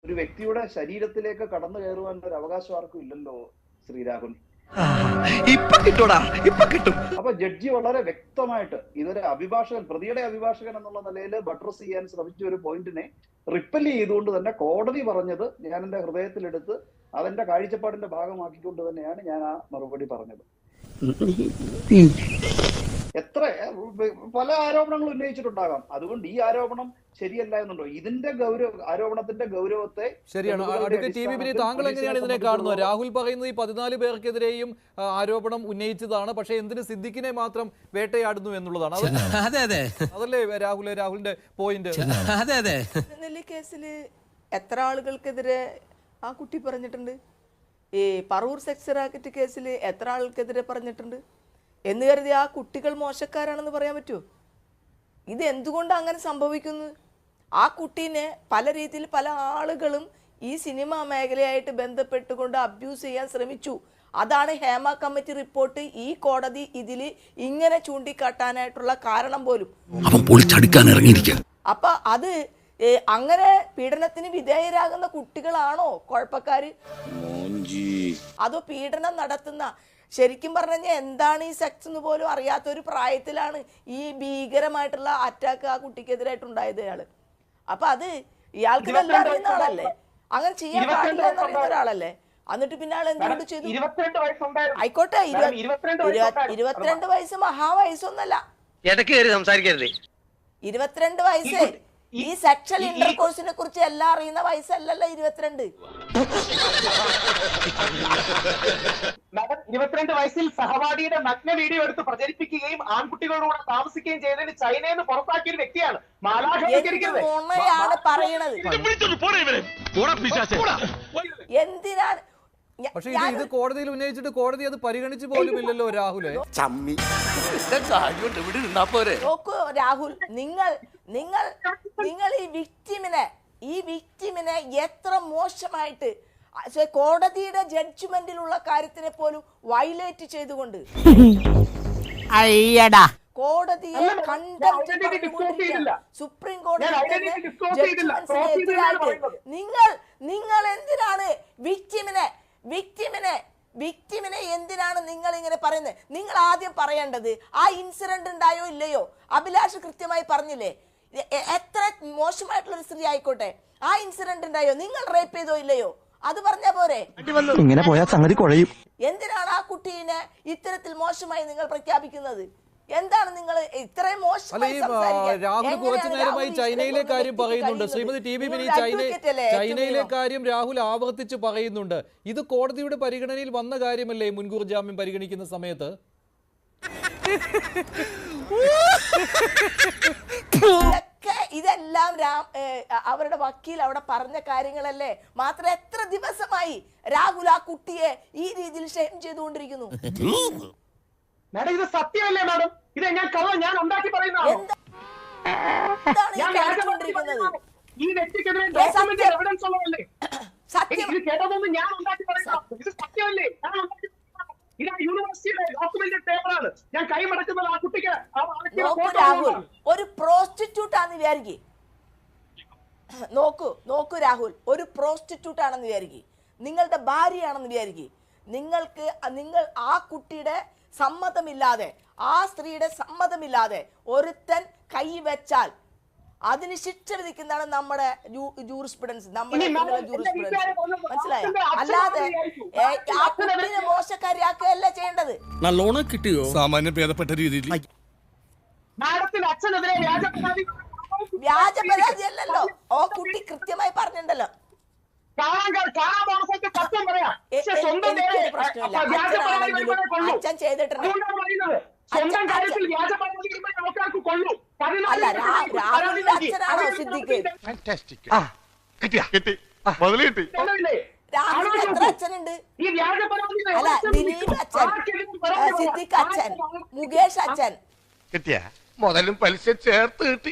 ഒരു വ്യക്തിയുടെ ശരീരത്തിലേക്ക് കടന്നു കയറുവാൻ ഒരു അവകാശം ആർക്കും ഇല്ലല്ലോ ശ്രീ രാഹുൽ. അപ്പൊ ജഡ്ജി വളരെ വ്യക്തമായിട്ട് ഇതൊരു അഭിഭാഷകൻ, പ്രതിയുടെ അഭിഭാഷകൻ എന്നുള്ള നിലയിൽ ബട്രസ് ചെയ്യാൻ ശ്രമിച്ച ഒരു പോയിന്റിനെ റിപ്പൽ ചെയ്തുകൊണ്ട് തന്നെ കോടതി പറഞ്ഞത് ഞാൻ എന്റെ ഹൃദയത്തിലെടുത്ത് അതെന്റെ കാഴ്ചപ്പാടിന്റെ ഭാഗമാക്കിക്കൊണ്ട് തന്നെയാണ് ഞാൻ ആ മറുപടി പറഞ്ഞത്. എത്ര പല ആരോപണങ്ങൾ ഉന്നയിച്ചിട്ടുണ്ടാകാം, അതുകൊണ്ട് ഈ ആരോപണം ശരിയല്ല എന്നുണ്ടോ? ഇതിന്റെ ആരോപണത്തിന്റെ ഗൗരവത്തെ ശരിയാണ്. താങ്കൾ എങ്ങനെയാണ് ഇതിനെ കാണുന്നത്? രാഹുൽ പറയുന്നത് ഈ 14 പേർക്കെതിരെയും ആരോപണം ഉന്നയിച്ചതാണ്, പക്ഷെ എന്തിന് സിദ്ദിഖിനെ മാത്രം വേട്ടയാടുന്നു എന്നുള്ളതാണ്. അതല്ലേ രാഹുലിന്റെ പോയിന്റ്? കേസിൽ എത്ര ആളുകൾക്കെതിരെ ആ കുട്ടി പറഞ്ഞിട്ടുണ്ട്? ഈ പറവൂർ സെക്സ് റാക്കറ്റ് കേസിൽ എത്ര ആൾക്കെതിരെ പറഞ്ഞിട്ടുണ്ട്? എന്ന് കരുതി ആ കുട്ടികൾ മോശക്കാരാണെന്ന് പറയാൻ പറ്റുമോ? ഇത് എന്തുകൊണ്ട് അങ്ങനെ സംഭവിക്കുന്നു? ആ കുട്ടീനെ പല രീതിയിൽ പല ആളുകളും ഈ സിനിമാ മേഖലയായിട്ട് ബന്ധപ്പെട്ടുകൊണ്ട് അബ്യൂസ് ചെയ്യാൻ ശ്രമിച്ചു. അതാണ് ഹേമ കമ്മിറ്റി റിപ്പോർട്ട് ഈ കോടതി ഇതിൽ ഇങ്ങനെ ചൂണ്ടിക്കാട്ടാനായിട്ടുള്ള കാരണം പോലും. അപ്പൊ അത് അങ്ങനെ പീഡനത്തിന് വിധേയരാകുന്ന കുട്ടികളാണോ കുഴപ്പക്കാര്? അതോ പീഡനം നടത്തുന്ന, ശരിക്കും പറഞ്ഞു കഴിഞ്ഞാൽ എന്താണ് ഈ സെക്സ് എന്ന് പോലും അറിയാത്ത ഒരു പ്രായത്തിലാണ് ഈ ഭീകരമായിട്ടുള്ള അറ്റാക്ക് ആ കുട്ടിക്കെതിരായിട്ടുണ്ടായത് അയാള്. അപ്പൊ അത് ഇയാൾക്ക് എല്ലാം അറിയുന്ന ആളല്ലേ, അങ്ങനെ ചെയ്യാൻ പാടില്ല എന്നറിയുന്ന ഒരാളല്ലേ. എന്നിട്ട് പിന്നെ ആൾ എന്തുകൊണ്ട് ചെയ്തു? ആയിക്കോട്ടെ, 22 വയസ്സ് മഹാവയസ്സൊന്നല്ല. 22 വയസ്സ് ഈ സെക്ഷൽ ഇന്റർകോഴ്സിനെ കുറിച്ച് എല്ലാം അറിയുന്ന വയസ്സല്ലല്ലോ 22. 22 വയസ്സിൽ സഹപാഠിയുടെ നഗ്ന വീഡിയോ എടുത്ത് പ്രചരിപ്പിക്കുകയും ആൺകുട്ടികളോട് താമസിക്കുകയും ചെയ്തതിന് ചൈനയിൽ നിന്ന് പുറത്താക്കിയ ഒരു വ്യക്തിയാണ്. പറയണത് എന്തിനാണ്? പക്ഷേ ഇത് കോടതിയിൽ ഉന്നയിച്ചിട്ട് കോടതി അത് പരിഗണിച്ചു പോലും ഇല്ലല്ലോ രാഹുലെ. നോക്കൂ രാഹുൽ, നിങ്ങൾ ഈ വിക്ടിമിനെ എത്ര മോശമായിട്ട് കോടതിയുടെ ജഡ്ജ്മെന്റിലുള്ള കാര്യത്തിനെ പോലും വയലേറ്റ് ചെയ്തുകൊണ്ട് കോടതിയെ സുപ്രീം കോടതി നിങ്ങൾ എന്തിനാണ് വിക്ടിമിനെ എന്തിനാണ് നിങ്ങൾ ഇങ്ങനെ പറയുന്നത്? നിങ്ങൾ ആദ്യം പറയേണ്ടത് ആ ഇൻസിഡന്റ് ഉണ്ടായോ ഇല്ലയോ. അഭിലാഷ് കൃത്യമായി പറഞ്ഞില്ലേ, എത്ര മോശമായിട്ടുള്ള ഒരു സ്ത്രീ ആയിക്കോട്ടെ, ആ ഇൻസിഡന്റ് ഉണ്ടായോ, നിങ്ങൾ റേപ്പ് ചെയ്തോ ഇല്ലയോ, അത് പറഞ്ഞാ പോരെ? ഇങ്ങനെ പോയാൽ സംഗതി കുഴയും. എന്തിനാണ് ആ കുട്ടീനെ ഇത്തരത്തിൽ മോശമായി നിങ്ങൾ പ്രഖ്യാപിക്കുന്നത്? എന്താണ് നിങ്ങൾ ഇത്രയും മോശമായി? രാഹുൽ കുറച്ചു നേരമായി ചൈനയിലെ കാര്യം പറയുന്നുണ്ട്. ശ്രീമതി ടി ബി മിനി, ചൈനയിലെ കാര്യം രാഹുൽ ആവർത്തിച്ച് പറയുന്നുണ്ട്. ഇത് കോടതിയുടെ പരിഗണനയിൽ വന്ന കാര്യമല്ലേ മുൻകൂർ ജാമ്യം പരിഗണിക്കുന്ന സമയത്ത്? ഇതെല്ലാം അവരുടെ വക്കീൽ അവിടെ പറഞ്ഞ കാര്യങ്ങളല്ലേ. മാത്രം എത്ര ദിവസമായി രാഹുൽ ആ കുട്ടിയെ ഈ രീതിയിൽ ഷെയിം ചെയ്തുകൊണ്ടിരിക്കുന്നു? മാഡം ഇത് സത്യമല്ലേ മാഡം? ഇത് ഞാൻ ഉണ്ടാക്കി പറയുന്നതാണോ? ഈ വ്യക്തിക്കെതിരെ ഡോക്യുമെന്റ് എവിഡൻസ് ഉള്ളതല്ലേ? ഇത് കേട്ടതൊന്നും ഞാൻ ഉണ്ടാക്കി പറയുന്നതാണ്. ഇത് സത്യമല്ലേ? ഇത് യൂണിവേഴ്സിറ്റിയുടെ ഡോക്യുമെന്റ് പേപ്പറാണ്. ഞാൻ കൈമടക്കുന്നത് ആ കുട്ടിക്ക്. രാഹുൽ ഒരു പ്രോസ്റ്റിറ്റ്യൂട്ട് ആണെന്ന് വിചാരിക്കും. നോക്കൂ രാഹുൽ, ഒരു പ്രോസ്റ്റിറ്റ്യൂട്ട് ആണെന്ന് വിചാരിക്കും, നിങ്ങളുടെ ഭാര്യയാണെന്ന് വിചാരിക്കും. നിങ്ങൾ ആ കുട്ടിയുടെ സമ്മതമില്ലാതെ, ആ സ്ത്രീയുടെ സമ്മതമില്ലാതെ ഒരുത്തൻ കൈവച്ചാൽ അതിന് ശിക്ഷ വിധിക്കുന്നതാണ് നമ്മുടെ ജൂറിസ്പ്രുഡൻസ്, നമ്മുടെ മനസ്സിലായോ? അല്ലാതെ ആ കുട്ടിയെ മോശക്കാരിയാക്കുകയല്ല ചെയ്യേണ്ടത്. നല്ലോണം കിട്ടിയോ? സാമാന്യ ഭേദപ്പെട്ട രീതിയിൽ വ്യാജ പരാതി അല്ലല്ലോ, ഓ കുട്ടി കൃത്യമായി പറഞ്ഞിട്ടുണ്ടല്ലോ. പ്രശ്നമില്ല, അച്ഛൻ ചെയ്തിട്ടുണ്ട്. അല്ല, രാഹുലിന്റെ അച്ഛനാണോ സിദ്ദിഖ്? രാഹുലിന് എത്ര അച്ഛനുണ്ട്? അല്ല, ദിലീപ് അച്ഛൻ, സിദ്ദിഖ് അച്ഛൻ, മുകേഷ് അച്ഛൻ, മുതലും പലിശ ചേർത്ത് കിട്ടി.